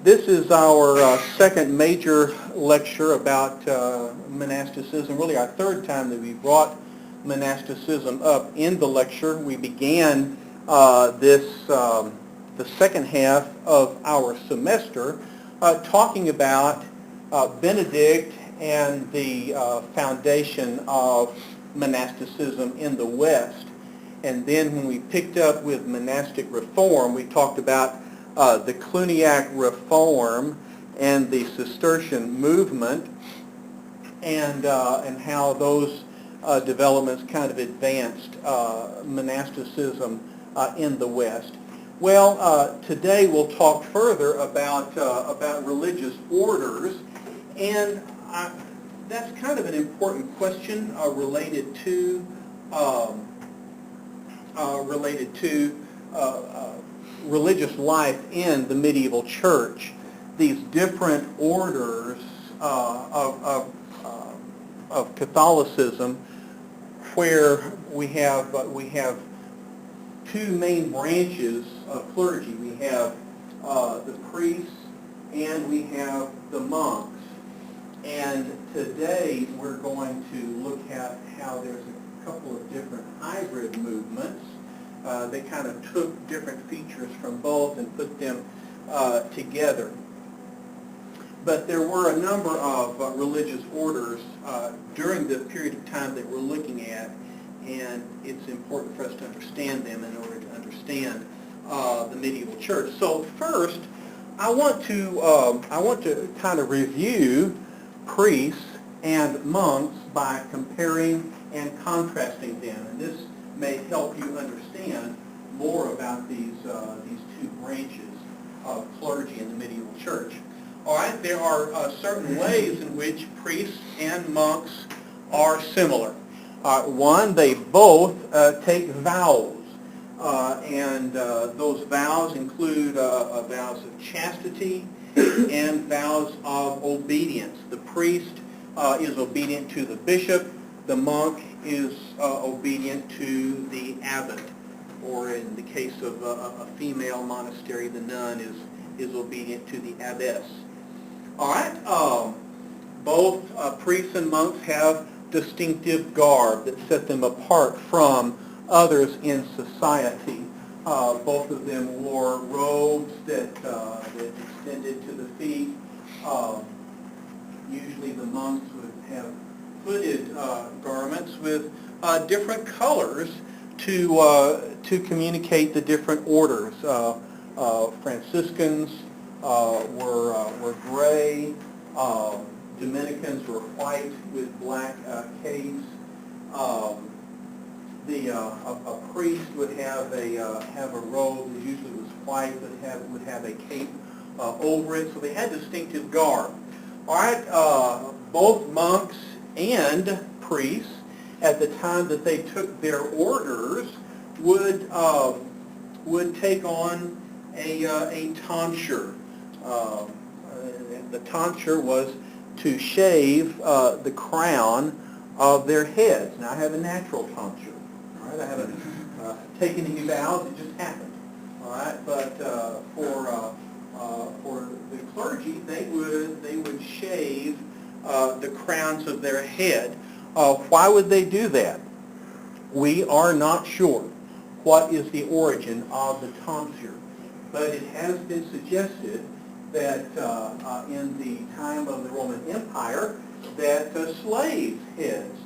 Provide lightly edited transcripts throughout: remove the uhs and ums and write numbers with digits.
This is our second major lecture about monasticism, really our third time that we brought monasticism up in the lecture. We began the second half of our semester talking about Benedict and the foundation of monasticism in the West. And then when we picked up with monastic reform, we talked about the Cluniac Reform and the Cistercian movement, and how those developments kind of advanced monasticism in the West. Well, today we'll talk further about religious orders, and that's kind of an important question related to religious life in the medieval church. These different orders of Catholicism, where we have two main branches of clergy. We have the priests and we have the monks. And today we're going to look at how there's a couple of different hybrid movements. They kind of took different features from both and put them together. But there were a number of religious orders during the period of time that we're looking at, and it's important for us to understand them in order to understand the medieval church. So first, I want to kind of review priests and monks by comparing and contrasting them, and this may help you understand more about these two branches of clergy in the medieval church. All right, there are certain ways in which priests and monks are similar. One, they both take vows, and those vows include vows of chastity and vows of obedience. The priest is obedient to the bishop. The monk is obedient to the abbot, or in the case of a female monastery, the nun is obedient to the abbess. All right, both priests and monks have distinctive garb that set them apart from others in society. Both of them wore robes that extended to the feet. Usually the monks would have hooded garments with different colors to communicate the different orders. Franciscans were gray. Dominicans were white with black capes. A priest would have a robe that usually was white, but would have a cape over it. So they had distinctive garb. All right, both monks and priests, at the time that they took their orders, would take on a tonsure. The tonsure was to shave the crown of their heads. Now, I have a natural tonsure. All right, I haven't taken any vows; it just happened. All right, but for the clergy, they would shave the crowns of their head. Why would they do that? We are not sure what is the origin of the tonsure, but it has been suggested that in the time of the Roman Empire, that slave heads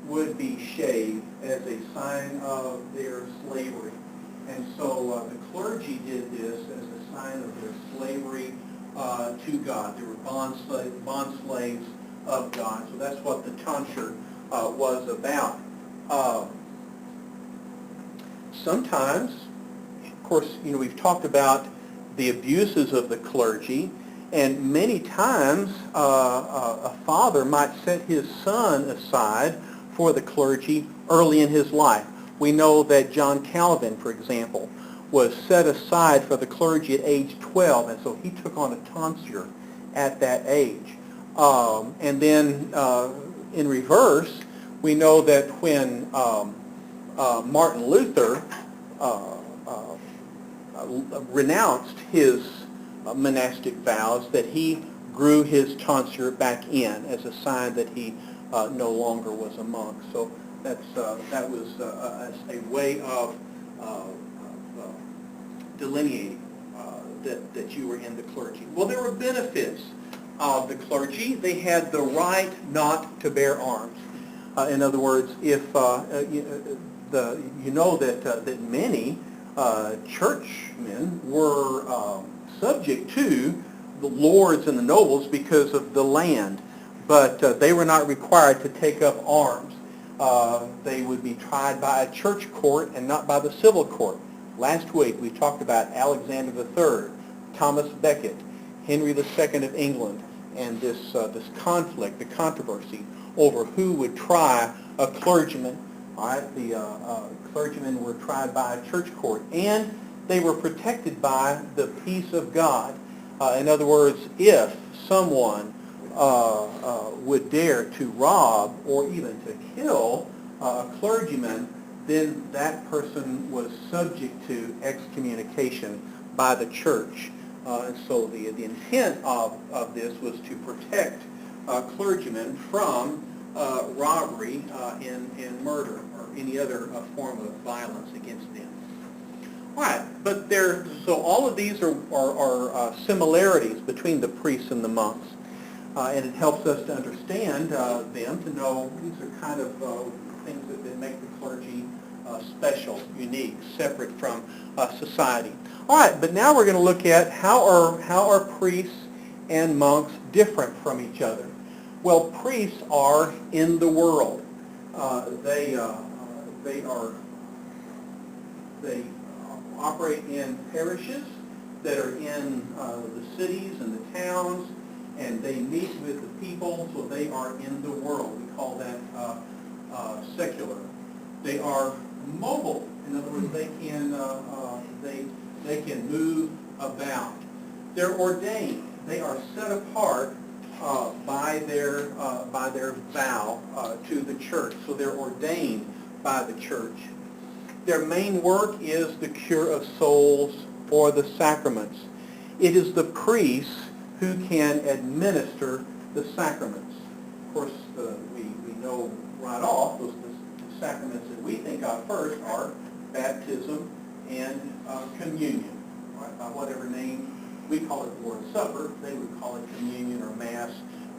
would be shaved as a sign of their slavery. And so the clergy did this as a sign of their slavery to God. They were bond slaves of God. So that's what the tonsure was about. Sometimes, of course, we've talked about the abuses of the clergy, and many times a father might set his son aside for the clergy early in his life. We know that John Calvin, for example, was set aside for the clergy at age 12, and so he took on a tonsure at that age. And then in reverse, we know that when Martin Luther renounced his monastic vows, that he grew his tonsure back in as a sign that he no longer was a monk. So that was a way of delineating that you were in the clergy. Well, there were benefits of the clergy. They had the right not to bear arms. In other words, if you know that many churchmen were subject to the lords and the nobles because of the land, but they were not required to take up arms. They would be tried by a church court and not by the civil court. Last week we talked about Alexander III, Thomas Becket, Henry II of England, and this conflict, the controversy over who would try a clergyman. All right, the clergymen were tried by a church court, and they were protected by the peace of God. In other words, if someone would dare to rob or even to kill a clergyman, then that person was subject to excommunication by the church. And so the intent of this was to protect clergymen from robbery and murder or any other form of violence against them. All right, but so all of these are similarities between the priests and the monks. And it helps us to understand them, to know these are kind of things that make the clergy special, unique, separate from society. All right, but now we're going to look at how are priests and monks different from each other. Well, priests are in the world. They operate in parishes that are in the cities and the towns, and they meet with the people, so they are in the world. We call that secular. They are mobile. In other words, they can move about. They're ordained. They are set apart by their vow to the church. So they're ordained by the church. Their main work is the cure of souls or the sacraments. It is the priests who can administer the sacraments. Of course, we know right off the sacraments that we think of first are baptism and communion. Right? By whatever name we call it, the Lord's Supper, they would call it communion or Mass,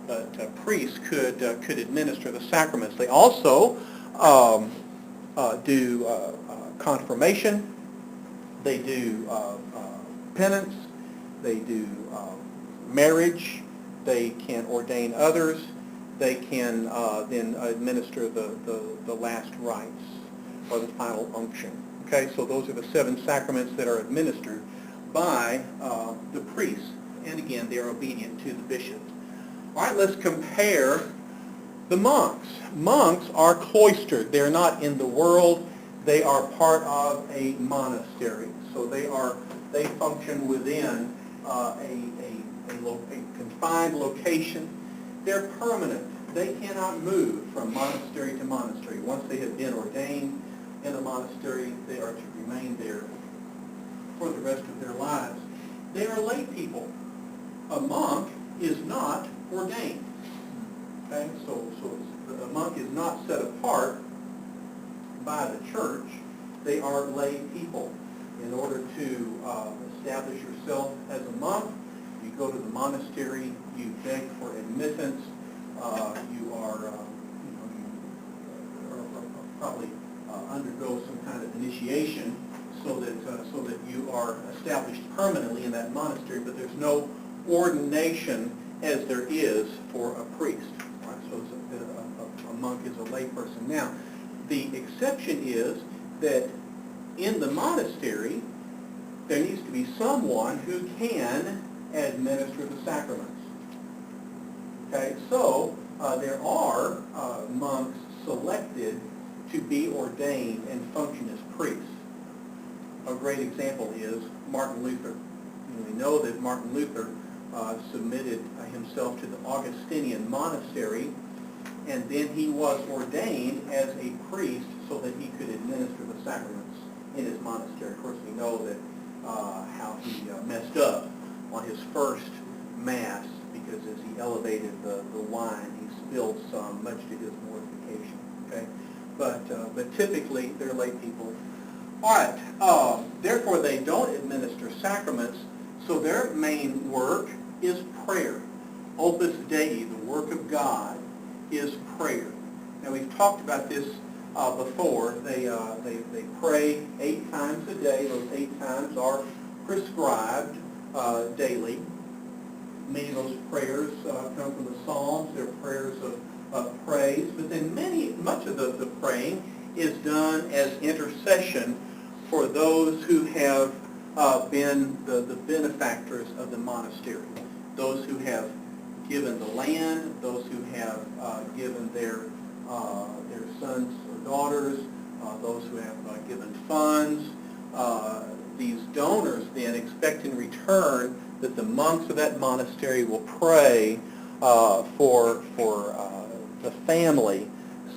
but priests could administer the sacraments. They also do confirmation, they do penance, they do marriage, they can ordain others, they can then administer the last rites or the final unction. Okay, so those are the 7 sacraments that are administered by the priests. And again, they are obedient to the bishop. All right, let's compare the monks. Monks are cloistered. They're not in the world. They are part of a monastery. So they function within a confined location. They're permanent. They cannot move from monastery to monastery. Once they have been ordained in a monastery, they are to remain there for the rest of their lives. They are lay people. A monk is not ordained. Okay, so a monk is not set apart by the church. They are lay people. In order to establish yourself as a monk, you go to the monastery, you beg for admittance, you are probably undergo some kind of initiation so that you are established permanently in that monastery, but there's no ordination as there is for a priest. Right? So a monk is a lay person. Now, the exception is that in the monastery, there needs to be someone who can administer the sacraments. Okay, so there are monks selected to be ordained and function as priests. A great example is Martin Luther. And we know that Martin Luther submitted himself to the Augustinian monastery, and then he was ordained as a priest so that he could administer the sacraments in his monastery. Of course, we know that how he messed up on his first Mass, because as he elevated the wine, he spilled some, much to his mortification. Okay, but typically they're lay people. All right. Therefore, they don't administer sacraments, so their main work is prayer. Opus Dei, the work of God, is prayer. Now, we've talked about this before. They pray 8 times a day. Those 8 times are prescribed daily. Many of those prayers come from the Psalms. They're prayers of praise. But then much of the praying is done as intercession for those who have been the benefactors of the monastery, those who have given the land, those who have given their sons or daughters, those who have given funds. These donors then expect in return that the monks of that monastery will pray for the family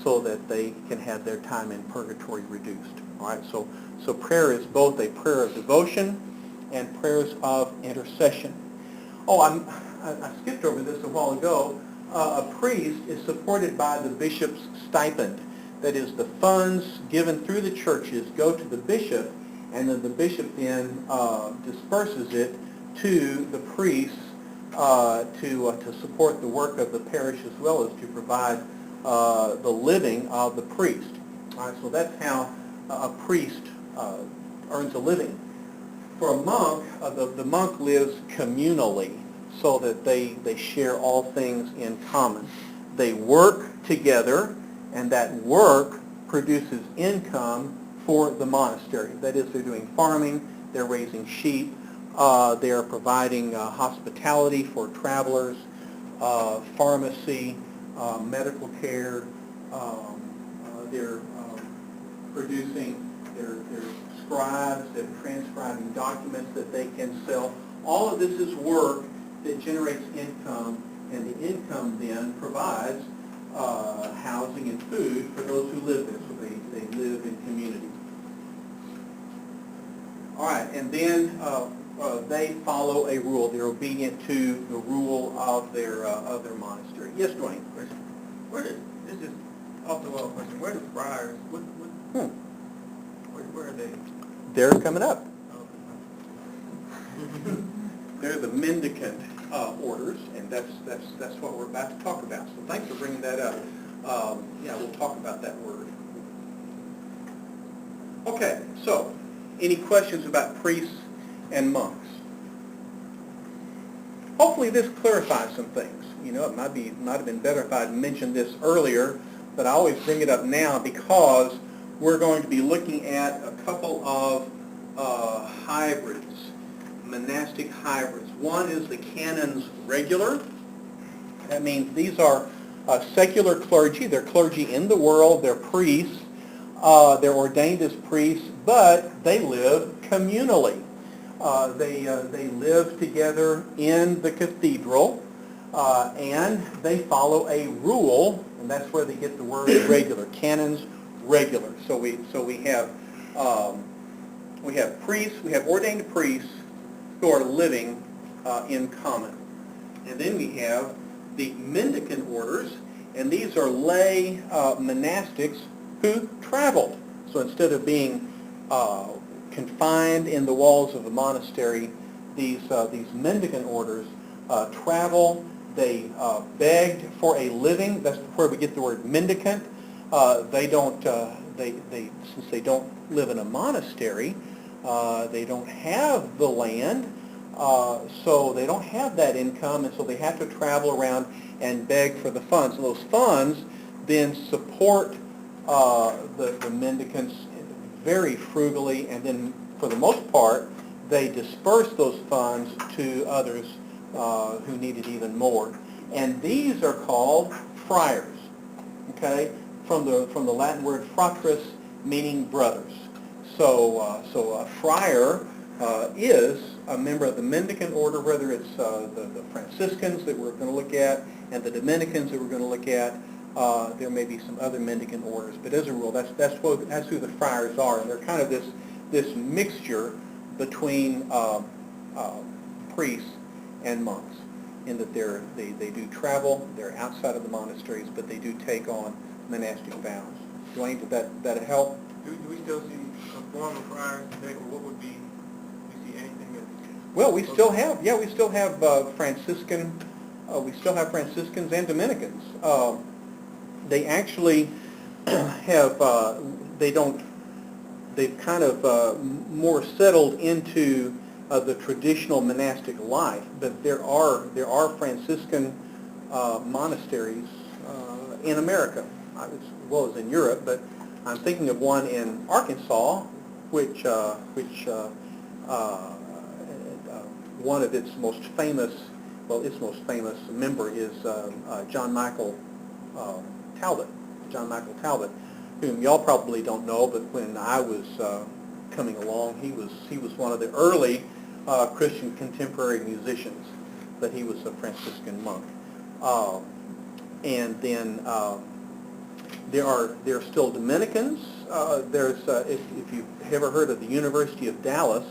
so that they can have their time in purgatory reduced. All right, so prayer is both a prayer of devotion and prayers of intercession. Oh, I skipped over this a while ago. A priest is supported by the bishop's stipend. That is, the funds given through the churches go to the bishop, and then the bishop then disperses it to the priests to support the work of the parish, as well as to provide the living of the priest. All right, so that's how a priest earns a living. For a monk, the monk lives communally, so that they share all things in common. They work together, and that work produces income for the monastery. That is, they're doing farming, they're raising sheep, they are providing hospitality for travelers, pharmacy, medical care. They're producing their scribes, they're transcribing documents that they can sell. All of this is work that generates income, and the income then provides housing and food for those who live there, so they live in community. All right, and then they follow a rule. They're obedient to the rule of their monastery. Yes, Dwayne? This is off the wall question. Where are the friars? Where are they? They're coming up. They're the mendicant orders, and that's what we're about to talk about. So thanks for bringing that up. We'll talk about that word. Okay, so any questions about priests and monks? Hopefully this clarifies some things. You know, it might have been better if I'd mentioned this earlier, but I always bring it up now because we're going to be looking at a couple of hybrids, monastic hybrids. One is the canons regular. That means these are secular clergy. They're clergy in the world. They're priests. They're ordained as priests, but they live communally. They live together in the cathedral, and they follow a rule, and that's where they get the word regular. Canons regular. So we have priests. We have ordained priests who are living in common, and then we have the mendicant orders, and these are lay monastics who traveled. So instead of being confined in the walls of a monastery, these mendicant orders travel. They begged for a living. That's where we get the word mendicant. They don't. Since they don't live in a monastery, they don't have the land, so they don't have that income, and so they have to travel around and beg for the funds. And those funds then support the mendicants very frugally, and then for the most part, they disperse those funds to others who need it even more. And these are called friars, okay, from the Latin word fratres, meaning brothers. So a friar is a member of the mendicant order, whether it's the Franciscans that we're going to look at and the Dominicans that we're going to look at. There may be some other mendicant orders, but as a rule, that's who the friars are, and they're kind of this mixture between priests and monks, in that they do travel, they're outside of the monasteries, but they do take on monastic vows. Dwayne, did that help? Do we still see a form of friars today, or what would be, do we see anything that? Well, we still have Franciscan, we still have Franciscans and Dominicans. They actually have, they've kind of more settled into the traditional monastic life, but there are Franciscan monasteries in America, as well as in Europe, but I'm thinking of one in Arkansas, which one of its most famous member is John Michael Talbot, whom y'all probably don't know, but when I was coming along, he was one of the early Christian contemporary musicians, but he was a Franciscan monk. And then there are still Dominicans. If you've ever heard of the University of Dallas,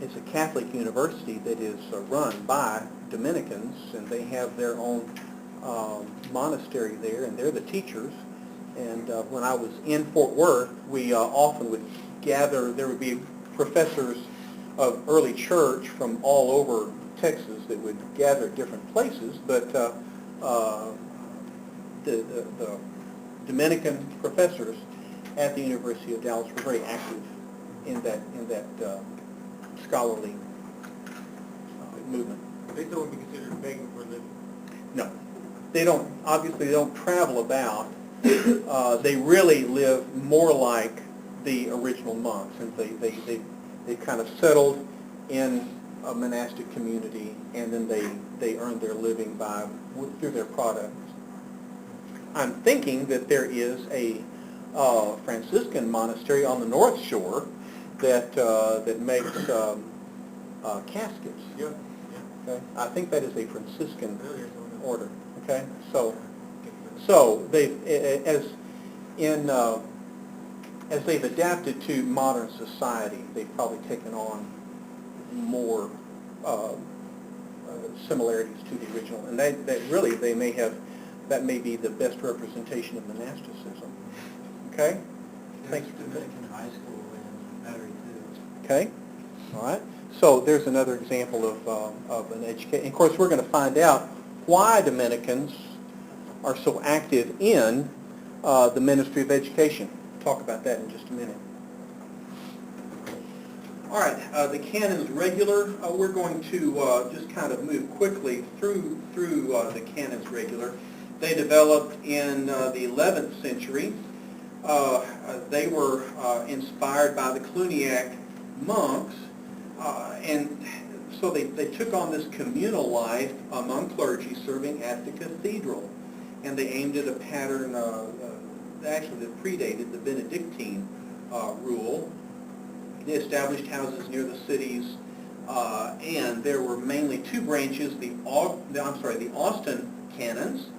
it's a Catholic university that is run by Dominicans, and they have their own monastery there, and they're the teachers. And when I was in Fort Worth, we often would gather. There would be professors of early church from all over Texas that would gather at different places, but the Dominican professors at the University of Dallas were very active in that scholarly movement. They still would be considered begging for a living. No, they don't. Obviously, they don't travel about. They really live more like the original monks, and they kind of settled in a monastic community, and then they earn their living through their products. I'm thinking that there is a Franciscan monastery on the North Shore that makes caskets. Yeah. Okay, I think that is a Franciscan Earlier, order. Okay, so as they've adapted to modern society, they've probably taken on more similarities to the original, and that really that may be the best representation of monasticism. Okay? Thanks. Dominican high school in Metairie too. Okay? All right. So there's another example of an education. Of course, we're going to find out why Dominicans are so active in the ministry of education. Talk about that in just a minute. All right, the canons regular. We're going to just kind of move quickly through the canons regular. They developed in the 11th century. They were inspired by the Cluniac monks, and so they took on this communal life among clergy serving at the cathedral, and they aimed at a pattern actually that predated the Benedictine rule. They established houses near the cities, and there were mainly two branches: the Austin canons,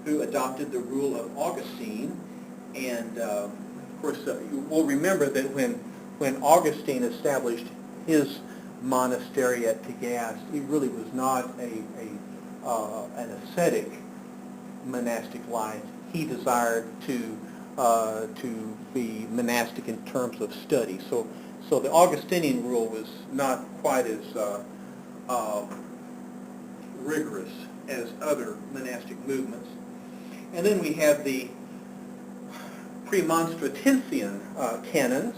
who adopted the rule of Augustine, and of course we'll remember that when Augustine established his monastery at Tagaste, he really was not an ascetic monastic life. He desired to be monastic in terms of study. So the Augustinian rule was not quite as rigorous as other monastic movements. And then we have the Premonstratensian canons,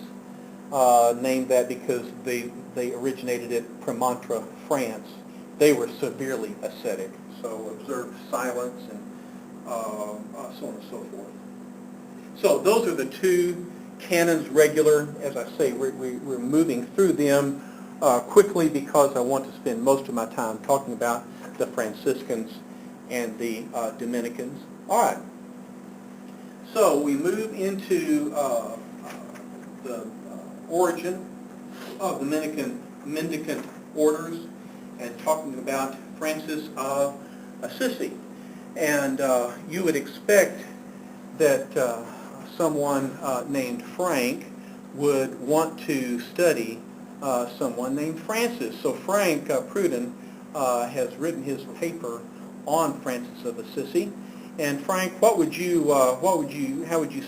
named that because they originated at Premontre, France. They were severely ascetic, so observed silence and so on and so forth. So those are the two canons regular. As I say, we're moving through them quickly because I want to spend most of my time talking about the Franciscans and the Dominicans. All right. So we move into the origin of the mendicant orders and talking about Francis of Assisi. And you would expect that someone named Frank would want to study someone named Francis. So Frank Pruden has written his paper on Francis of Assisi. And Frank, how would you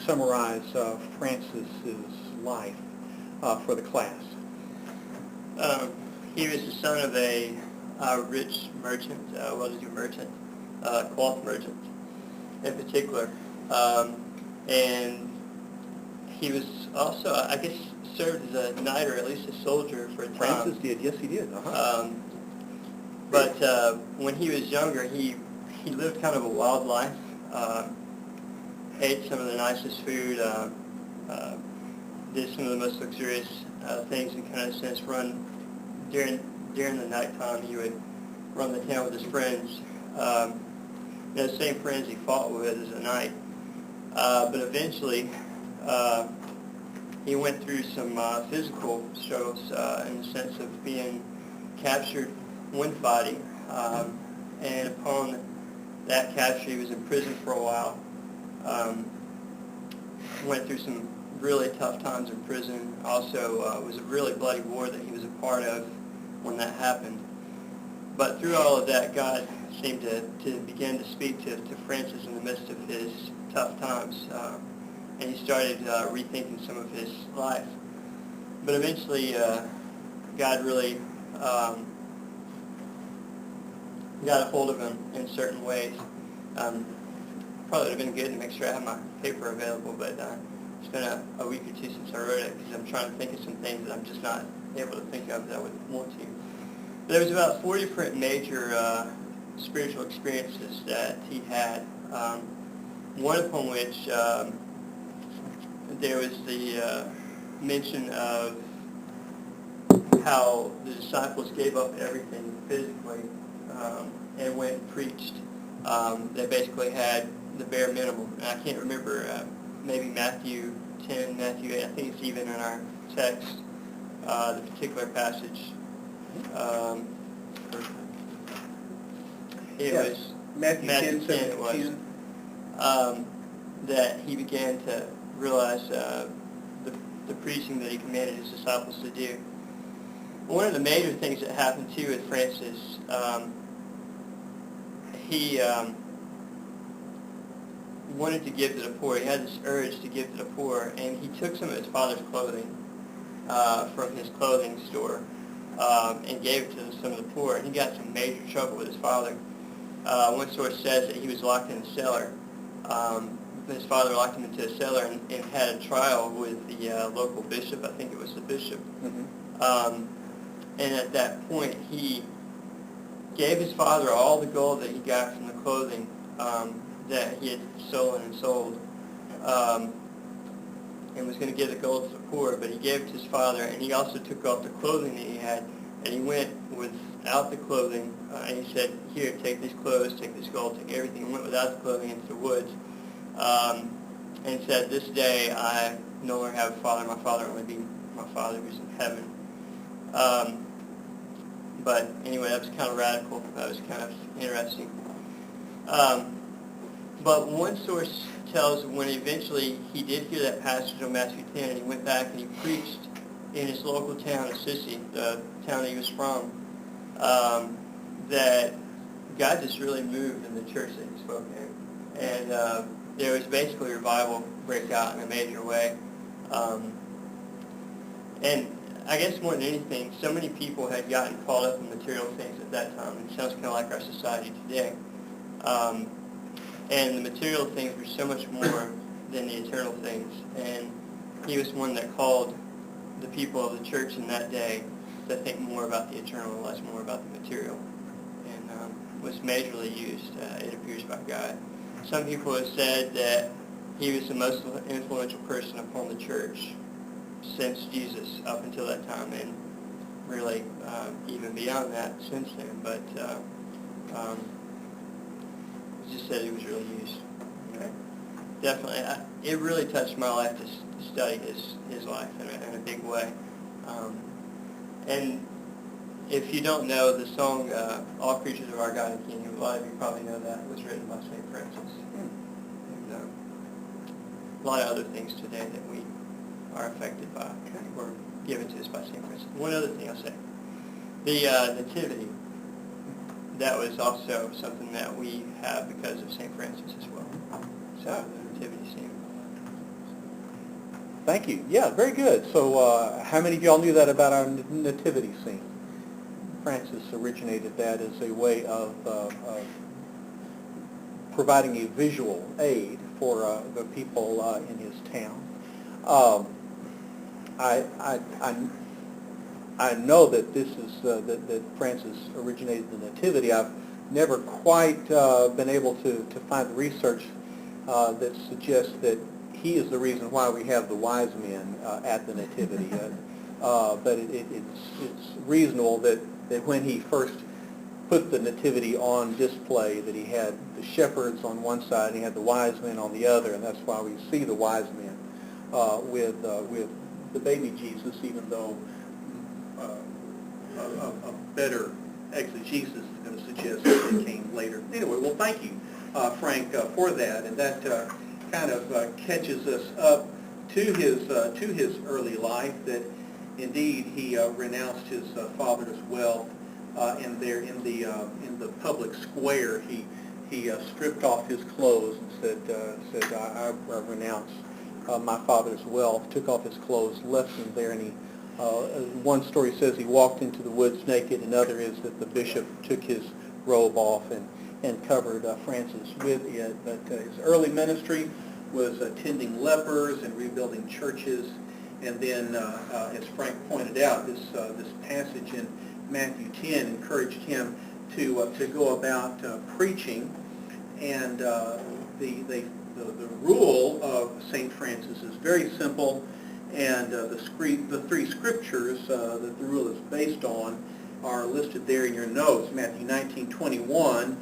summarize Francis's life for the class? He was the son of a rich merchant, well-to-do merchant, cloth merchant in particular. And he was also, I guess, served as a knight or at least a soldier for a time. Francis did, yes he did. But when he was younger, he lived kind of a wild life, ate some of the nicest food, did some of the most luxurious things, and kind of since run during the nighttime. He would run the town with his friends, the same friends he fought with as a knight. But eventually, he went through some physical struggles in the sense of being captured when fighting, and upon that capture, he was in prison for a while. Went through some really tough times in prison. Also, it was a really bloody war that he was a part of when that happened. But through all of that, God seemed to begin to speak to Francis in the midst of his tough times, and he started rethinking some of his life. But eventually, God really got a hold of him in certain ways. Probably would have been good to make sure I have my paper available, but it's been a week or two since I wrote it because I'm trying to think of some things that I'm just not able to think of that I would want to. But there was about 4 different major spiritual experiences that he had. One upon which there was the mention of how the disciples gave up everything physically and went and preached. They basically had the bare minimum. And I can't remember, maybe Matthew 10, Matthew 8, I think it's even in our text, the particular passage. It was Matthew 10, it was, that he began to realize the preaching that he commanded his disciples to do. One of the major things that happened too with Francis, he wanted to give to the poor. He had this urge to give to the poor, and he took some of his father's clothing from his clothing store and gave it to some of the poor. And he got some major trouble with his father. One source says that he was locked in a cellar. His father locked him into a cellar and had a trial with the local bishop. I think it was the bishop. Mm-hmm. And at that point, he gave his father all the gold that he got from the clothing that he had stolen and sold, and was going to give the gold to the poor, but he gave it to his father, and he also took off the clothing that he had, and he went without the clothing, and he said, here, take these clothes, take this gold, take everything. He went without the clothing into the woods, and said, this day I no longer have a father, my father only be my father who's in heaven. But anyway, that was kind of radical. That was kind of interesting. But one source tells when eventually he did hear that passage on Matthew 10, and he went back and he preached in his local town, Assisi, the town that he was from, that God just really moved in the church that he spoke in. And there was basically revival break out in a major way. And I guess more than anything, so many people had gotten caught up in material things at that time. It sounds kind of like our society today. And the material things were so much more than the eternal things. And he was one that called the people of the church in that day to think more about the eternal and less more about the material. And was majorly used, it appears, by God. Some people have said that he was the most influential person upon the church since Jesus up until that time, and really even beyond that since then. But just said he was really used. Okay. Definitely, it really touched my life to study his life in a big way. And if you don't know, the song "All Creatures of Our God and King," a lot of you probably know that, was written by St. Francis. And a lot of other things today that we are affected by, or given to us by St. Francis. One other thing I'll say. The Nativity, that was also something that we have because of St. Francis as well. So the Nativity scene. Thank you. Yeah, very good. So how many of y'all knew that about our nativity scene? Francis originated that as a way of providing a visual aid for the people in his town. I know that this is that Francis originated the nativity. I've never quite been able to find the research that suggests that he is the reason why we have the wise men at the nativity. But it's reasonable that when he first put the nativity on display, that he had the shepherds on one side and he had the wise men on the other, and that's why we see the wise men with the baby Jesus, even though a better exegesis is going to suggest that they came later. Anyway, well, thank you, Frank, for that, and that kind of catches us up to his early life. That indeed he renounced his father's wealth, and there in the public square he stripped off his clothes and said I renounce my father's wealth. Took off his clothes, left them there, and he. One story says he walked into the woods naked, another is that the bishop took his robe off and covered Francis with it. But his early ministry was tending lepers and rebuilding churches. And then, as Frank pointed out, this passage in Matthew 10 encouraged him to go about preaching. And the rule of St. Francis is very simple. And the three scriptures that the rule is based on are listed there in your notes. Matthew 19:21,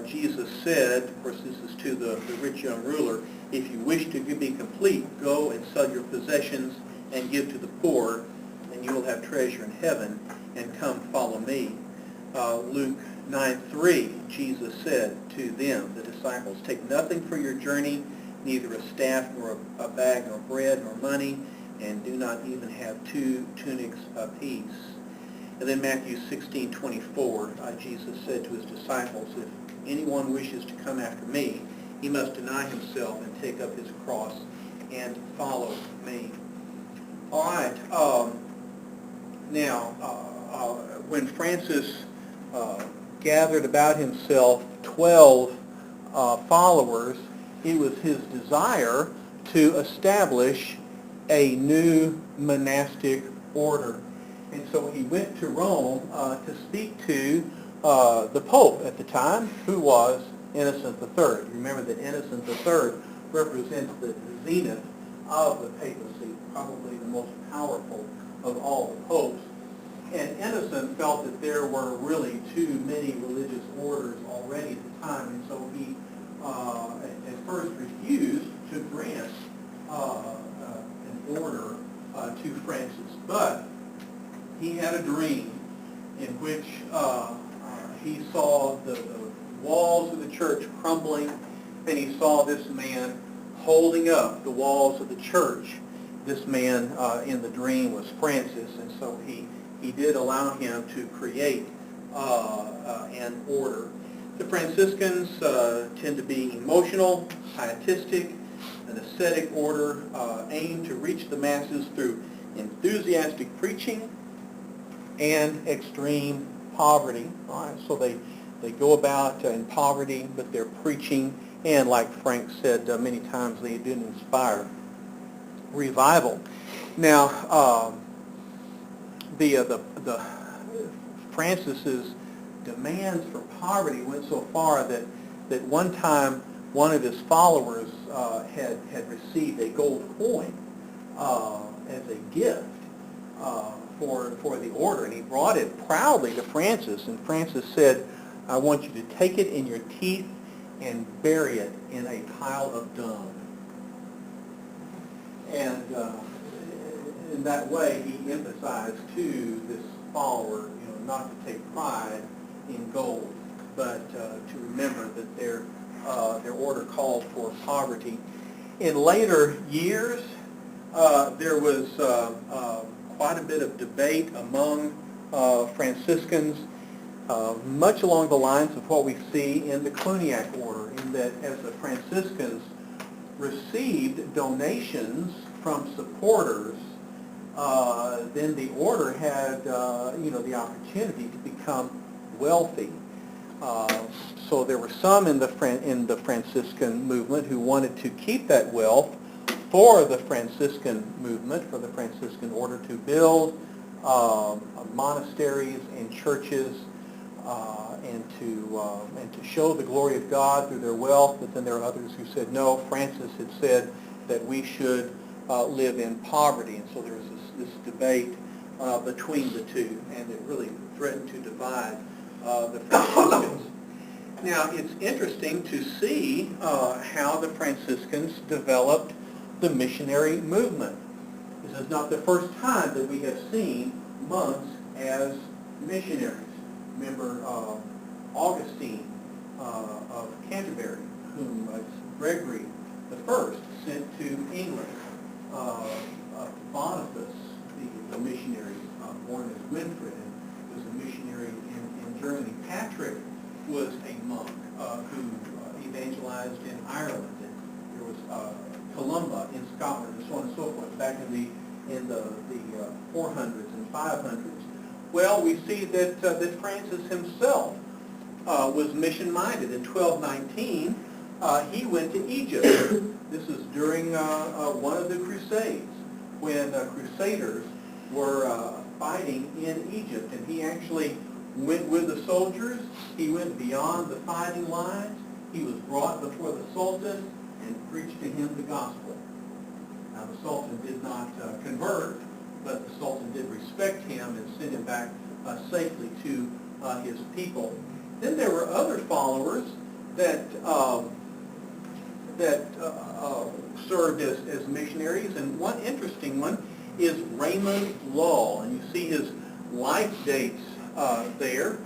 Jesus said, of course this is to the rich young ruler, if you wish to be complete, go and sell your possessions and give to the poor, and you will have treasure in heaven, and come follow me. Luke 9:3, Jesus said to them, the disciples, take nothing for your journey, neither a staff, nor a bag, nor bread, nor money, and do not even have 2 tunics apiece. And then Matthew 16:24, Jesus said to his disciples, if anyone wishes to come after me, he must deny himself and take up his cross and follow me. All right. Now, when Francis gathered about himself 12 followers, it was his desire to establish a new monastic order. And so he went to Rome to speak to the Pope at the time, who was Innocent III. Remember that Innocent III represents the zenith of the papacy, probably the most powerful of all the popes. And Innocent felt that there were really too many religious orders already at the time, and so he at first refused to grant an order to Francis. But he had a dream in which he saw the walls of the church crumbling, and he saw this man holding up the walls of the church. This man in the dream was Francis, and so he did allow him to create an order. The Franciscans tend to be emotional, pietistic, an ascetic order aimed to reach the masses through enthusiastic preaching and extreme poverty. All right, so they go about in poverty, but they're preaching, and like Frank said many times, they didn't inspire revival. Now, the Francis's demands for poverty went so far that one time one of his followers had received a gold coin as a gift for the order, and he brought it proudly to Francis, and Francis said, I want you to take it in your teeth and bury it in a pile of dung. And in that way, he emphasized to this follower, not to take pride in gold, but to remember that their order called for poverty. In later years, there was quite a bit of debate among Franciscans, much along the lines of what we see in the Cluniac order, in that as the Franciscans received donations from supporters, then the order had, the opportunity to become wealthy. So there were some in the Franciscan movement who wanted to keep that wealth for the Franciscan movement, for the Franciscan order, to build monasteries and churches, and to show the glory of God through their wealth. But then there are others who said, no, Francis had said that we should live in poverty. And so there was this debate between the two, and it really threatened to divide the Franciscans. Now, it's interesting to see how the Franciscans developed the missionary movement. This is not the first time that we have seen monks as missionaries. Remember Augustine of Canterbury, whom Gregory I sent to England. Boniface, the missionary born as Winfrid, and was a missionary in Germany. Patrick was a monk who evangelized in Ireland. And there was Columba in Scotland, and so on and so forth, back in the 400s and 500s. Well, we see that Francis himself was mission-minded. In 1219, he went to Egypt. This is during one of the Crusades, when crusaders were fighting in Egypt, and he actually went with the soldiers. He went beyond the fighting lines. He was brought before the Sultan and preached to him the gospel. Now, the Sultan did not convert, but the Sultan did respect him and send him back safely to his people. Then there were other followers that served as missionaries, and one interesting one is Raymond Lull, and you see his life dates there.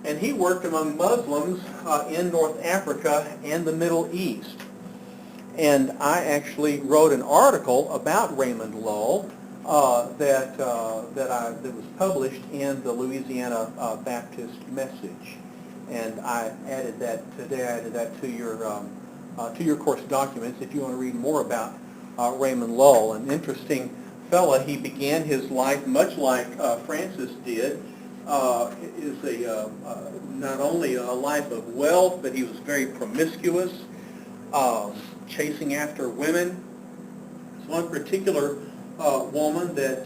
And he worked among Muslims in North Africa and the Middle East. And I actually wrote an article about Raymond Lull that was published in the Louisiana Baptist Message, and I added that today. I added that to your course documents if you want to read more about Raymond Lull. An interesting fella. He began his life much like Francis did. Is not only a life of wealth, but he was very promiscuous, chasing after women. There's one particular woman that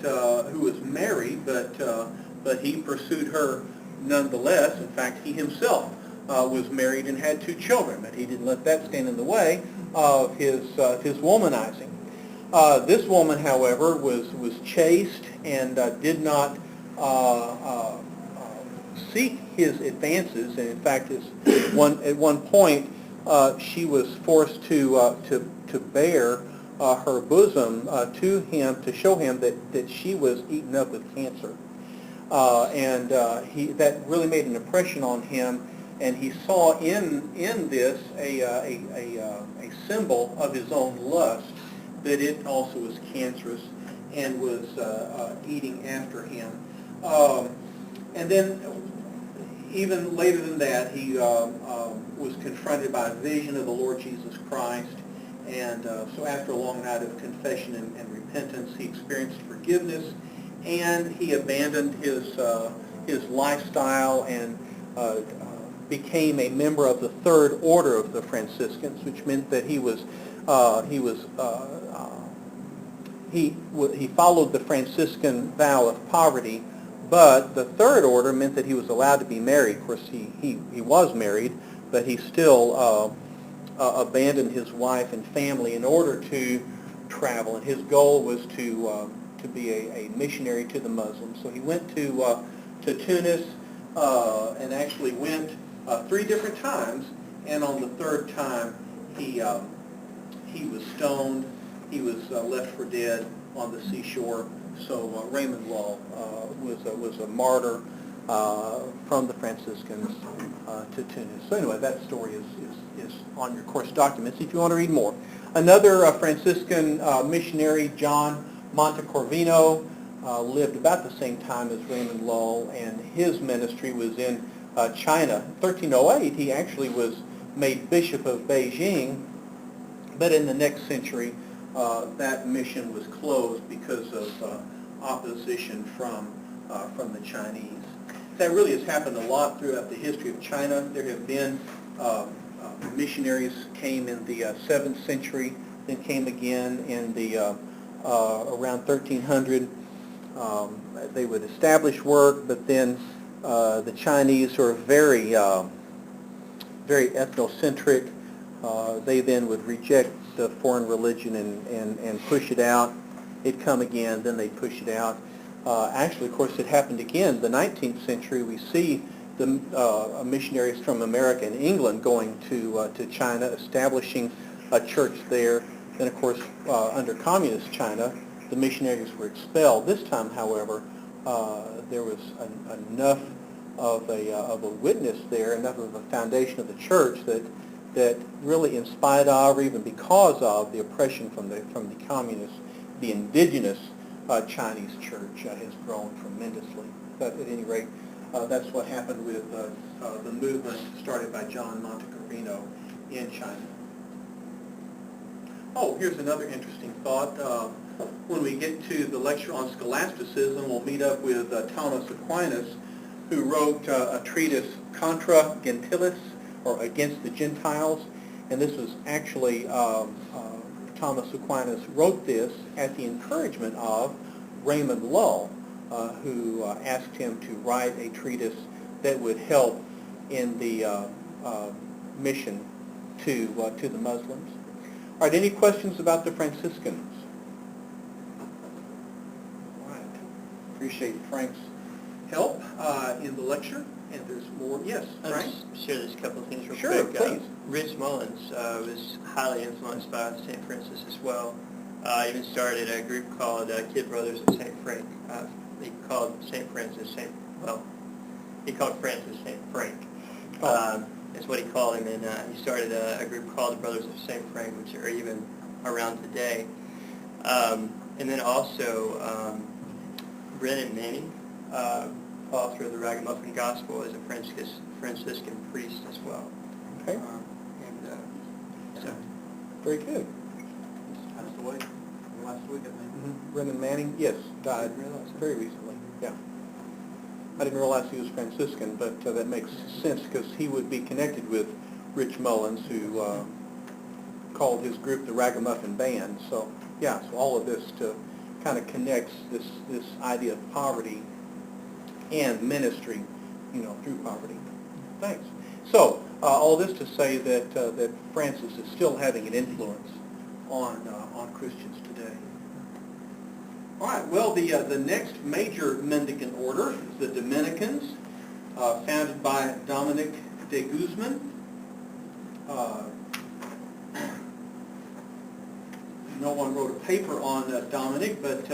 who was married, but he pursued her nonetheless. In fact, he himself was married and had 2 children, but he didn't let that stand in the way of his womanizing. This woman, however, was chaste and did not seek his advances, and in fact, at one point, she was forced to bare her bosom to him to show him that she was eaten up with cancer, and that really made an impression on him, and he saw in this a symbol of his own lust, that it also was cancerous and was eating after him. And then even later than that, he was confronted by a vision of the Lord Jesus Christ, and so after a long night of confession and repentance, he experienced forgiveness, and he abandoned his lifestyle and became a member of the Third Order of the Franciscans, which meant that he followed the Franciscan vow of poverty. But the Third Order meant that he was allowed to be married. Of course, he was married, but he still abandoned his wife and family in order to travel. And his goal was to be a missionary to the Muslims. So he went to Tunis and actually went 3 different times. And on the 3rd time, he was stoned. He was left for dead on the seashore. So Raymond Lull was a martyr from the Franciscans to Tunis. So anyway, that story is on your course documents if you want to read more. Another Franciscan missionary, John Montecorvino, lived about the same time as Raymond Lull, and his ministry was in China. In 1308, he actually was made Bishop of Beijing, but in the next century, that mission was closed because of opposition from the Chinese. That really has happened a lot throughout the history of China. There have been missionaries came in the 7th century, then came again in the around 1300. They would establish work, but then the Chinese are very ethnocentric. They then would reject the foreign religion and push it out. It'd come again, then they'd push it out. Actually, of course, it happened again. The 19th century, we see the missionaries from America and England going to China, establishing a church there. Then, of course, under communist China, the missionaries were expelled. This time, however, there was enough of a witness there, enough of a foundation of the church that really, in spite of, or even because of, the oppression from the communists, the indigenous Chinese church has grown tremendously. But at any rate, that's what happened with the movement started by John Montecarino in China. Oh, here's another interesting thought. When we get to the lecture on scholasticism, we'll meet up with Thomas Aquinas, who wrote a treatise Contra Gentiles, or Against the Gentiles. And this was actually, Thomas Aquinas wrote this at the encouragement of Raymond Lull, who asked him to write a treatise that would help in the mission to the Muslims. All right, any questions about the Franciscans? All right. Appreciate Frank's help in the lecture. And there's more. Yes, I'll Frank? just share this couple of things real Sure, quick. please. Rich Mullins was highly influenced by St. Francis as well. Even started a group called Kid Brothers of St. Frank. He called St. Francis he called Francis St. Frank. That's what he called him, and he started a group called the Brothers of St. Frank, which are even around today. And then also Brennan Manning, author of the Ragamuffin Gospel, is a Franciscan priest as well. Okay. So Very good. Passed away last week, I think. Brennan Manning, yes, died Didn't realize that. very recently. Yeah. I didn't realize he was Franciscan, but that makes sense because he would be connected with Rich Mullins, who called his group the Ragamuffin Band. So, yeah, so all of this kind of connects this idea of poverty and ministry, through poverty. Thanks. So, all this to say that Francis is still having an influence on Christians today. All right. Well, the next major mendicant order is the Dominicans, founded by Dominic de Guzman. No one wrote a paper on Dominic, but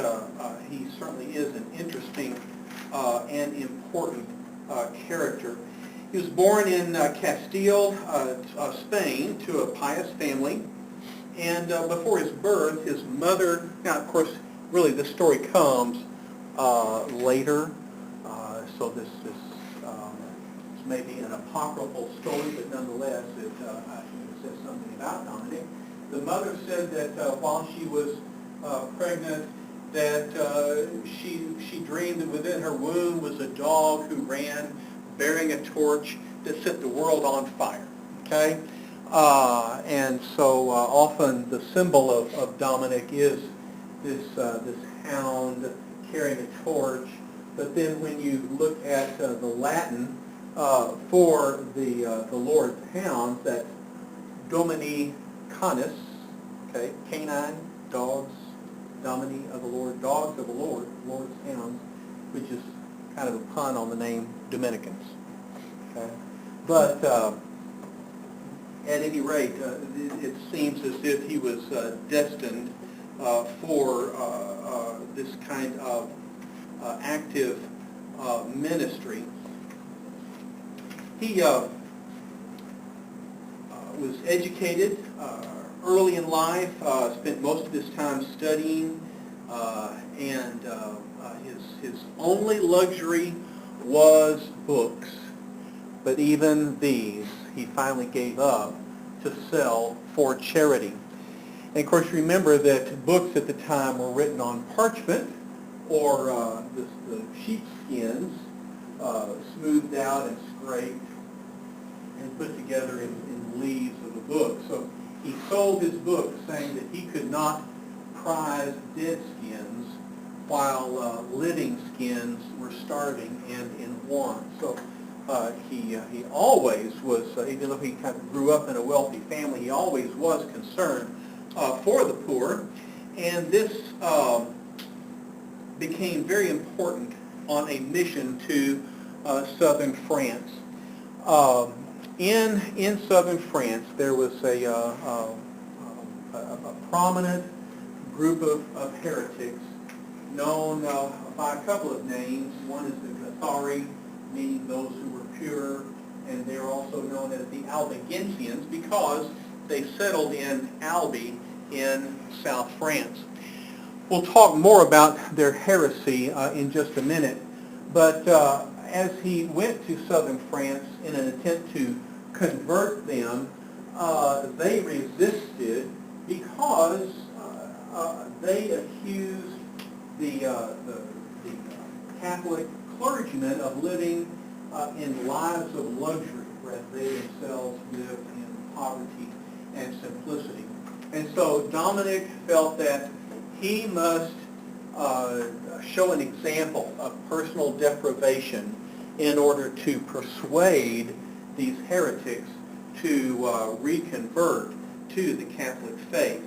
he certainly is an interesting and important character. He was born in Castile, Spain, to a pious family. And before his birth, his mother, now of course, really the story comes later, so this may be an apocryphal story, but nonetheless, I think it says something about Dominic. The mother said that while she was pregnant, that she dreamed that within her womb was a dog who ran bearing a torch that set the world on fire. Okay? And so often the symbol of Dominic is this hound carrying a torch. But then when you look at the Latin for the Lord's hound, that's Domini Canis, okay, canine, dogs, Domini of the Lord, dogs of the Lord, Lord's hounds, which is kind of a pun on the name Dominicans. Okay? But at any rate, it seems as if he was destined for this kind of active ministry. He was educated early in life, spent most of his time studying, and his only luxury was books. But even these he finally gave up to sell for charity. And of course, remember that books at the time were written on parchment or the sheepskins, smoothed out and scraped and put together in leaves of the book. So he sold his book, saying that he could not prize dead skins while living skins were starving and in want. So he always was, even though he kind of grew up in a wealthy family, he always was concerned for the poor. And this became very important on a mission to southern France. In southern France, there was a prominent group of heretics known by a couple of names. One is the Cathari, meaning those who were pure, and they're also known as the Albigensians because they settled in Albi in South France. We'll talk more about their heresy in just a minute, but as he went to southern France in an attempt to convert them, they resisted because they accused the Catholic clergymen of living in lives of luxury, whereas they themselves lived in poverty and simplicity. And so Dominic felt that he must show an example of personal deprivation in order to persuade these heretics to reconvert to the Catholic faith.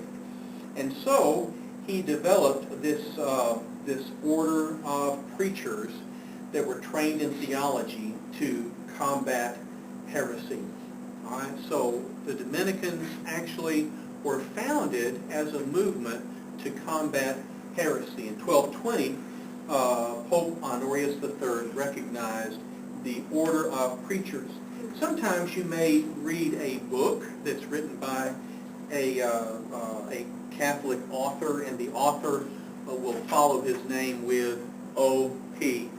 And so he developed this order of preachers that were trained in theology to combat heresy. All right, so the Dominicans actually were founded as a movement to combat heresy. In 1220, Pope Honorius III recognized the order of preachers. Sometimes you may read a book that's written by a Catholic author, and the author will follow his name with O.P.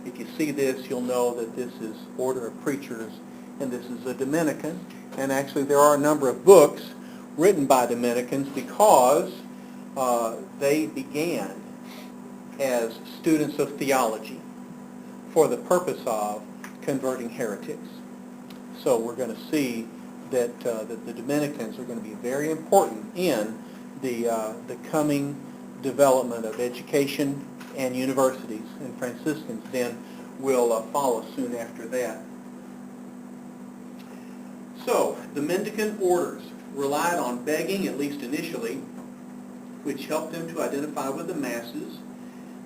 If you see this, you'll know that this is Order of Preachers, and this is a Dominican. And actually, there are a number of books written by Dominicans because they began as students of theology for the purpose of converting heretics. So we're going to see that the Dominicans are going to be very important in the coming development of education and universities, and Franciscans then will follow soon after that. So the mendicant orders relied on begging, at least initially, which helped them to identify with the masses.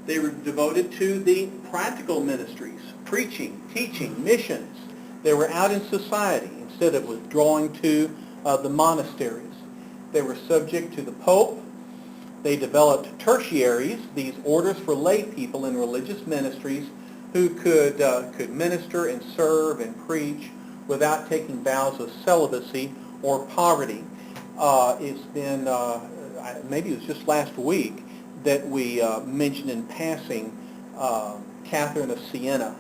They were devoted to the practical ministries, preaching, teaching, missions. They were out in society instead of withdrawing to the monasteries. They were subject to the Pope. They developed tertiaries, these orders for lay people in religious ministries who could minister and serve and preach without taking vows of celibacy or poverty. It's been, maybe it was just last week, that we mentioned in passing Catherine of Siena,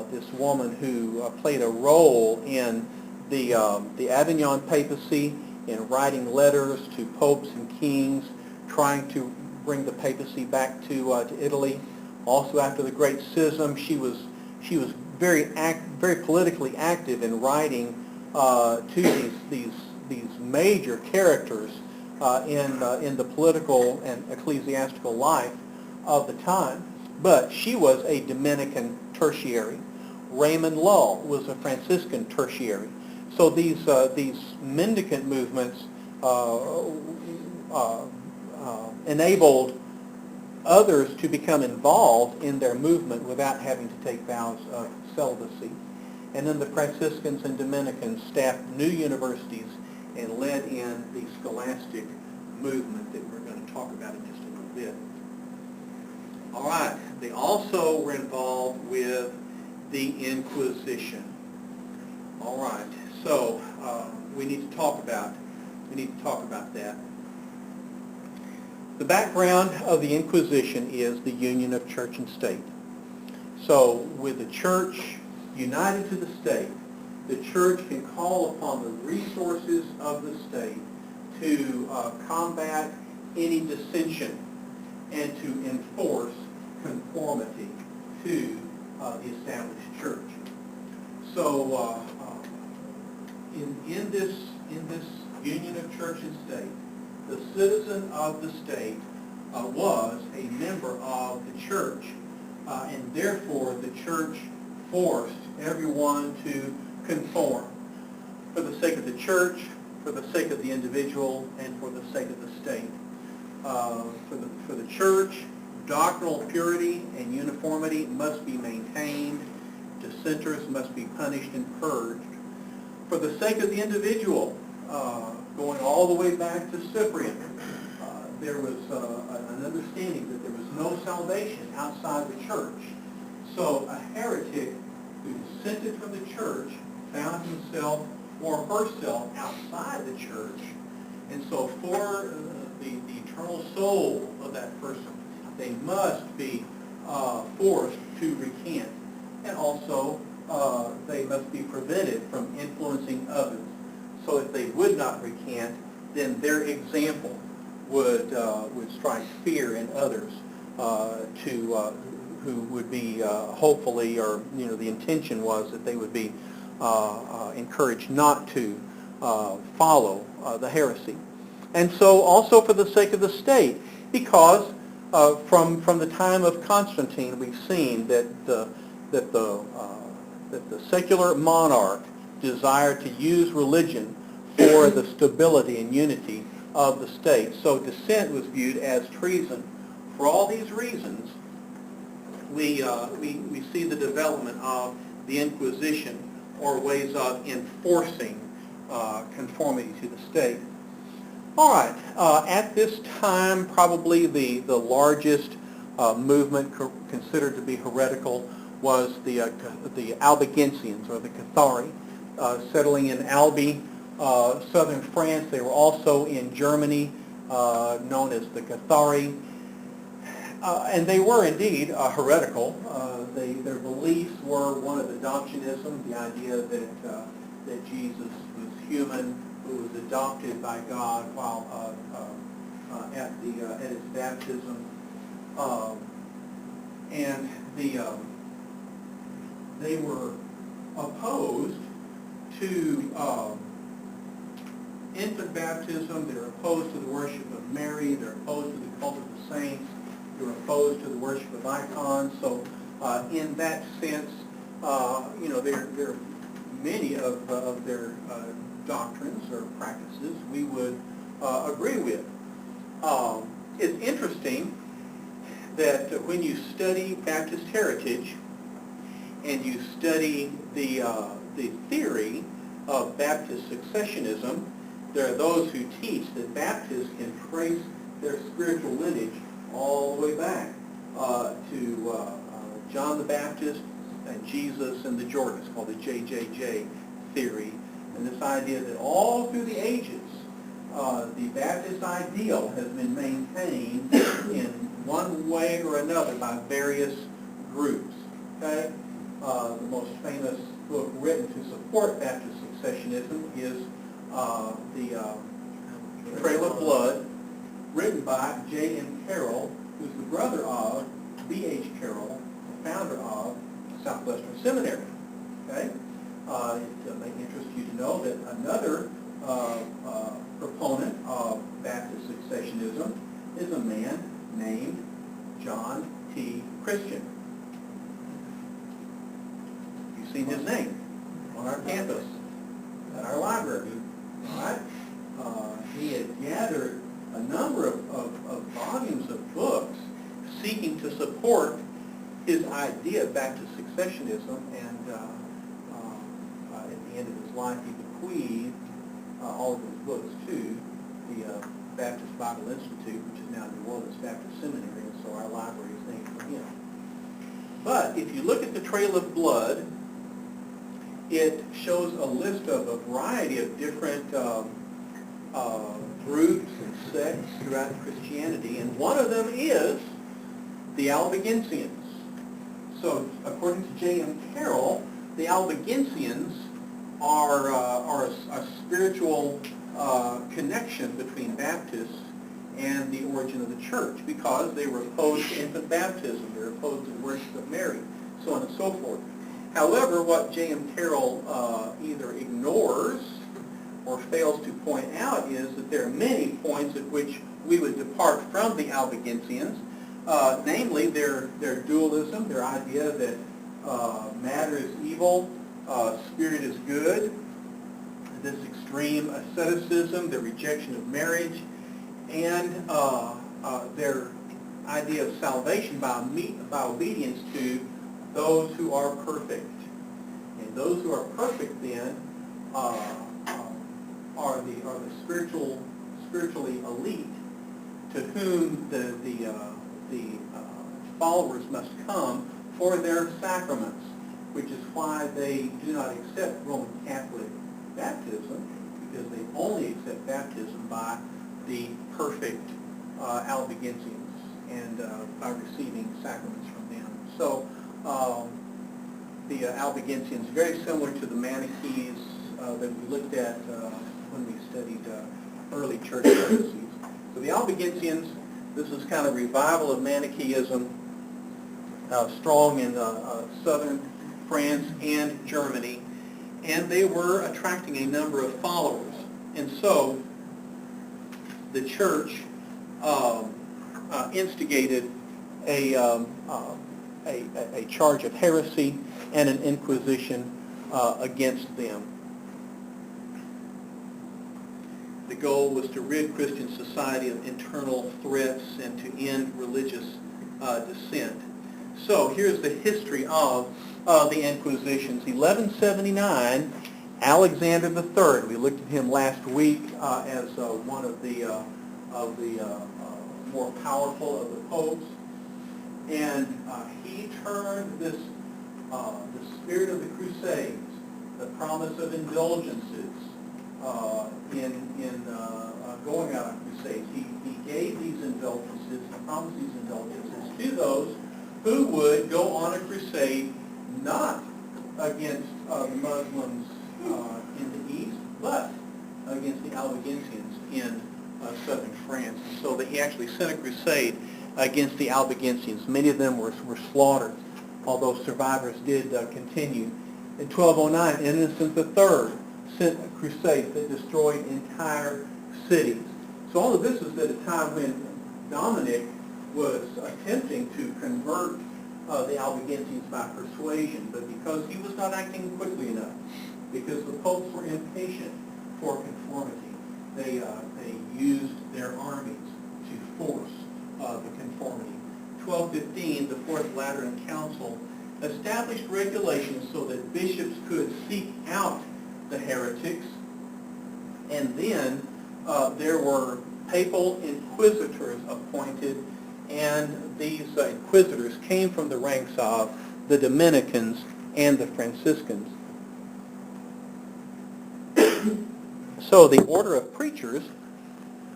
this woman who played a role in the Avignon papacy in writing letters to popes and kings, trying to bring the papacy back to Italy. Also, after the Great Schism, she was very politically active in writing to these major characters in the political and ecclesiastical life of the time. But she was a Dominican tertiary. Raymond Lull was a Franciscan tertiary. So these mendicant movements enabled others to become involved in their movement without having to take vows of celibacy. And then the Franciscans and Dominicans staffed new universities and led in the scholastic movement that we're going to talk about in just a little bit. All right, they also were involved with the Inquisition. All right, so we need to talk about that. The background of the Inquisition is the union of church and state. So with the church united to the state, the church can call upon the resources of the state to combat any dissension and to enforce conformity to the established church. So in this union of church and state, the citizen of the state was a member of the church, and therefore the church forced everyone to conform for the sake of the church, for the sake of the individual, and for the sake of the state. For the church, doctrinal purity and uniformity must be maintained. Dissenters must be punished and purged. For the sake of the individual, going all the way back to Cyprian, there was an understanding that there was no salvation outside the church. So a heretic who dissented from the church found himself or herself outside the church, and so for the eternal soul of that person, they must be forced to recant, and also they must be prevented from influencing others. So if they would not recant, then their example would strike fear in others who would be hopefully, or the intention was that they would be encouraged not to follow the heresy. And so also for the sake of the state, because from the time of Constantine, we've seen that the secular monarch desired to use religion for the stability and unity of the state. So dissent was viewed as treason. For all these reasons, we see the development of the Inquisition, or ways of enforcing conformity to the state. All right, at this time, probably the largest movement considered to be heretical was the Albigensians, or the Cathari, settling in Albi, southern France. They were also in Germany, known as the Cathari. And they were indeed heretical. Their beliefs were one of adoptionism, the idea that Jesus was human, who was adopted by God while at his baptism, and they were opposed to infant baptism. They're opposed to the worship of Mary. They're opposed to the cult of the saints. They're opposed to the worship of icons. So in that sense, there are many of their doctrines or practices we would agree with. It's interesting that when you study Baptist heritage and you study the theory of Baptist successionism, there are those who teach that Baptists can trace their spiritual lineage all the way back to John the Baptist and Jesus and the Jordan. It's called the JJJ theory. And this idea that all through the ages, the Baptist ideal has been maintained in one way or another by various groups. Okay? The most famous book written to support Baptist successionism is the Trail of Blood, written by J.M. Carroll, who's the brother of B.H. Carroll, the founder of Southwestern Seminary. Okay? It may interest you to know that another proponent of Baptist successionism is a man named John T. Christian. You've seen his name on our campus, at our library. All right? He had gathered a number of volumes of books seeking to support his idea of Baptist successionism, and at the end of his life he bequeathed all of those books to the Baptist Bible Institute, which is now New Orleans Baptist Seminary, and so our library is named for him. But if you look at the Trail of Blood, it shows a list of a variety of different groups and sects throughout Christianity, and one of them is the Albigensians. So, according to J.M. Carroll, the Albigensians are a spiritual connection between Baptists and the origin of the church, because they were opposed to infant baptism, they were opposed to the worship of Mary, so on and so forth. However, what J.M. Carroll either ignores or fails to point out is that there are many points at which we would depart from the Albigensians, namely their dualism, their idea that matter is evil, spirit is good, this extreme asceticism, the rejection of marriage, and their idea of salvation by obedience to those who are perfect. And those who are perfect then are the spiritually elite, to whom the followers must come for their sacraments, which is why they do not accept Roman Catholic baptism, because they only accept baptism by the perfect Albigensians and by receiving sacraments from them. So the Albigensians, very similar to the Manichees that we looked at when we studied early church heresies. So the Albigensians, this is kind of revival of Manichaeism, strong in southern France and Germany, and they were attracting a number of followers. And so the church instigated a charge of heresy and an inquisition against them. The goal was to rid Christian society of internal threats and to end religious dissent. So here's the history of the Inquisitions. 1179, Alexander III. We looked at him last week as one of the more powerful of the popes, and he turned the spirit of the Crusades, the promise of indulgences in going out on crusades. He gave these indulgences, he promised these indulgences to those who would go on a crusade, not against the Muslims in the east, but against the Albigensians in southern France. And so that he actually sent a crusade against the Albigensians. Many of them were slaughtered, although survivors did continue. In 1209, Innocent III sent a crusade that destroyed entire cities. So all of this is at a time when Dominic was attempting to convert the Albigensians by persuasion, but because he was not acting quickly enough, because the popes were impatient for conformity, they used their armies to force the conformity. 1215, the Fourth Lateran Council established regulations so that bishops could seek out the heretics, and then there were papal inquisitors appointed, and these inquisitors came from the ranks of the Dominicans and the Franciscans. So the order of preachers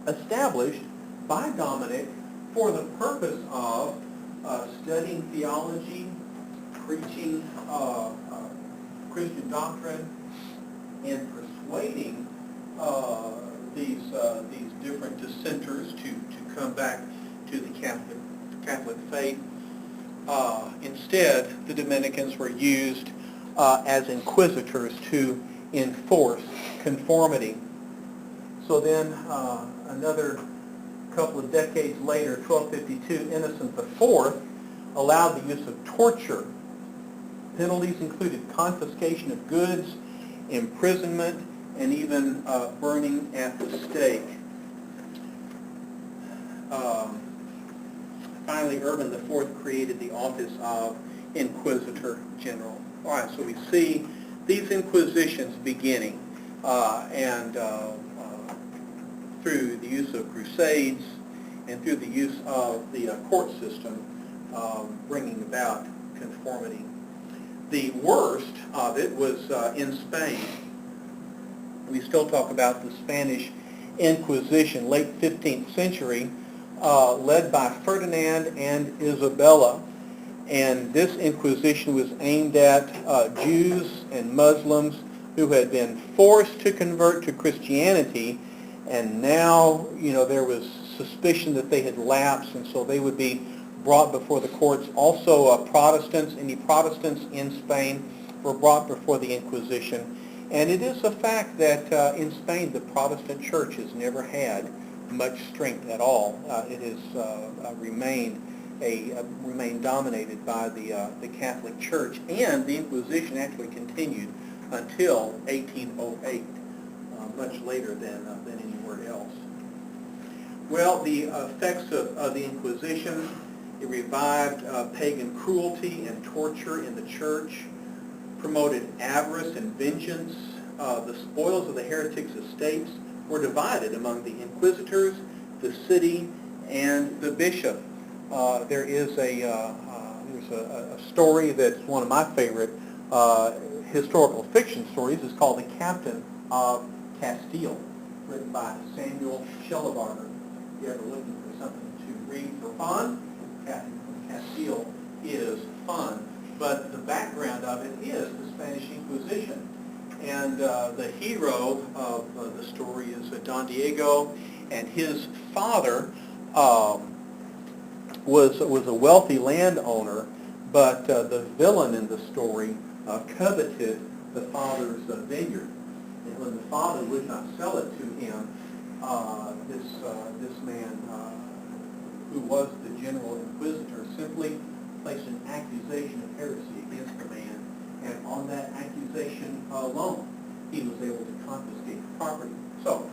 established by Dominic for the purpose of studying theology, preaching Christian doctrine, and persuading these different dissenters to come back to the Catholic faith. Instead, the Dominicans were used as inquisitors to enforce conformity. So then, another couple of decades later, 1252, Innocent IV allowed the use of torture. Penalties included confiscation of goods, imprisonment, and even burning at the stake. Finally, Urban IV created the office of Inquisitor General. All right, so we see these inquisitions beginning, and through the use of crusades and through the use of the court system, bringing about conformity. The worst of it was in Spain. We still talk about the Spanish Inquisition, late 15th century, led by Ferdinand and Isabella. And this Inquisition was aimed at Jews and Muslims who had been forced to convert to Christianity, and now, there was suspicion that they had lapsed, and so they would be brought before the courts. Also, Protestants, any Protestants in Spain were brought before the Inquisition. And it is a fact that in Spain, the Protestant church has never had much strength at all. It has remained dominated by the Catholic Church, and the Inquisition actually continued until 1808, much later than anywhere else. Well, the effects of the Inquisition, it revived pagan cruelty and torture in the church, promoted avarice and vengeance. The spoils of the heretics' estates were divided among the inquisitors, the city, and the bishop. There's a story that's one of my favorite historical fiction stories. It's called The Captain of Castile, written by Samuel Shellabarger. If you're ever looking for something to read for fun, Captain of Castile is fun. But the background of it is the Spanish Inquisition. And the hero of the story is Don Diego, and his father was a wealthy landowner, but the villain in the story coveted the father's vineyard. And when the father would not sell it to him, this man, who was the general inquisitor, simply placed an accusation of heresy against the man, and on that accusation alone, he was able to confiscate the property. So,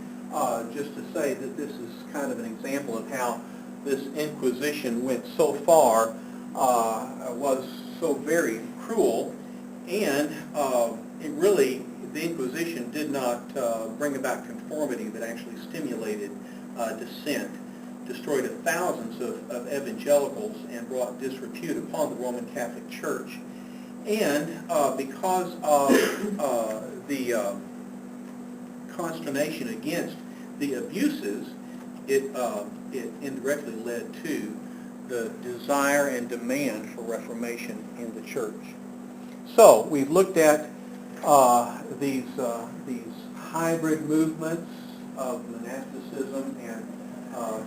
just to say that this is kind of an example of how this Inquisition went so far, was so very cruel, and the Inquisition did not bring about conformity, but actually stimulated dissent, destroyed thousands of evangelicals, and brought disrepute upon the Roman Catholic Church. And because of the consternation against the abuses, it indirectly led to the desire and demand for reformation in the church. So we've looked at these hybrid movements of monasticism and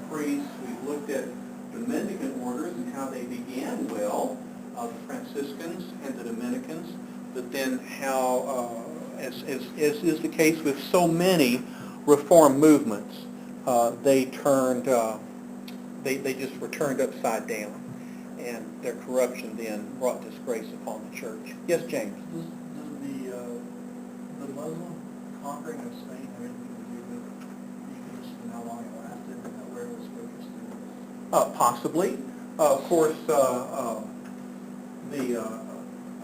priests. We've looked at the Mendicant orders and how they began well, the Franciscans and the Dominicans, but then how, as is the case with so many Reform movements, they just were turned upside down, and their corruption then brought disgrace upon the church. Yes, James? Does the Muslim conquering of Spain have anything to do with Eucharist and how long it lasted and where it was focused in? Possibly. Of course,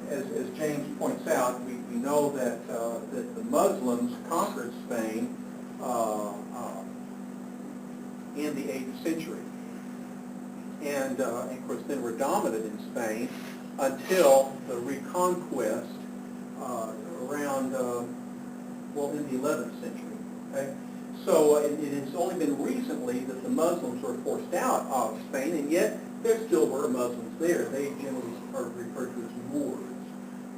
as James points out, we know that the Muslims conquered Spain in the 8th century. And of course, then were dominant in Spain until the Reconquest around, in the 11th century. Okay? So it has only been recently that the Muslims were forced out of Spain, and yet there still were Muslims there. They generally are referred to as Moors.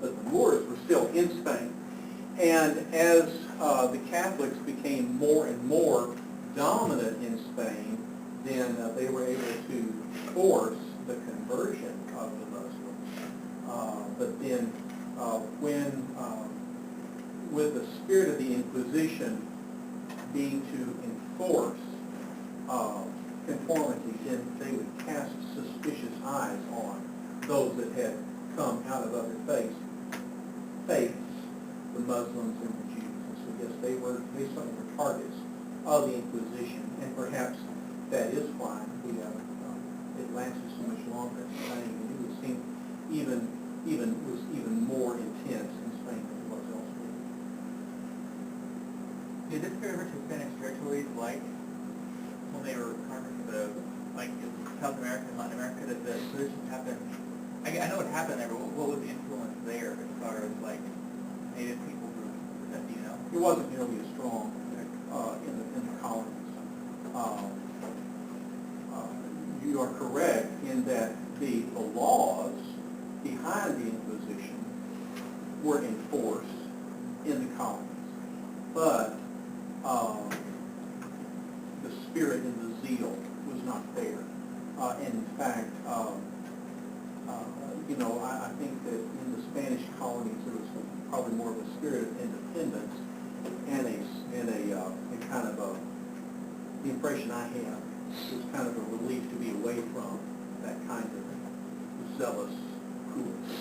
But the Moors were still in Spain. And as the Catholics became more and more dominant in Spain, then they were able to force the conversion of the Muslims. But then with the spirit of the Inquisition being to enforce conformity, then they would cast suspicious eyes on those that had come out of other faiths, the Muslims and the Jews. And so yes, they certainly were targets of the Inquisition, and perhaps that is why it lasted so much longer in Spain. It would seem was even more intense in Spain than it was elsewhere. Did this ever to Spanish territories like when they were conquering South America and Latin America? Did the Inquisition happen? I know it happened there, but what was the influence there as far as Native people groups? Do you know? It wasn't nearly as strong in the colonies. that the laws behind the Inquisition were enforced in the colonies, but the spirit and the zeal was not there. And in fact, I think that in the Spanish colonies there was probably more of a spirit of independence and a kind of the impression I have was kind of a relief to be away from that kind of zealous coolness.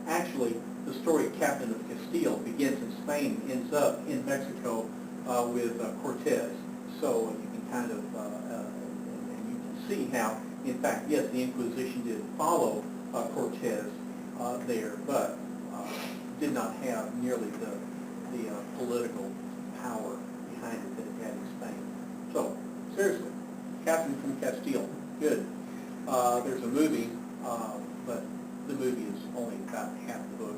Actually, the story of Captain of Castile begins in Spain, ends up in Mexico with Cortez. So you can kind of, and you can see how, in fact, yes, the Inquisition did follow Cortez there, but did not have nearly the political power behind it that it had in Spain. So, seriously, Captain from Castile, good. There's a movie, but the movie is only about half the book,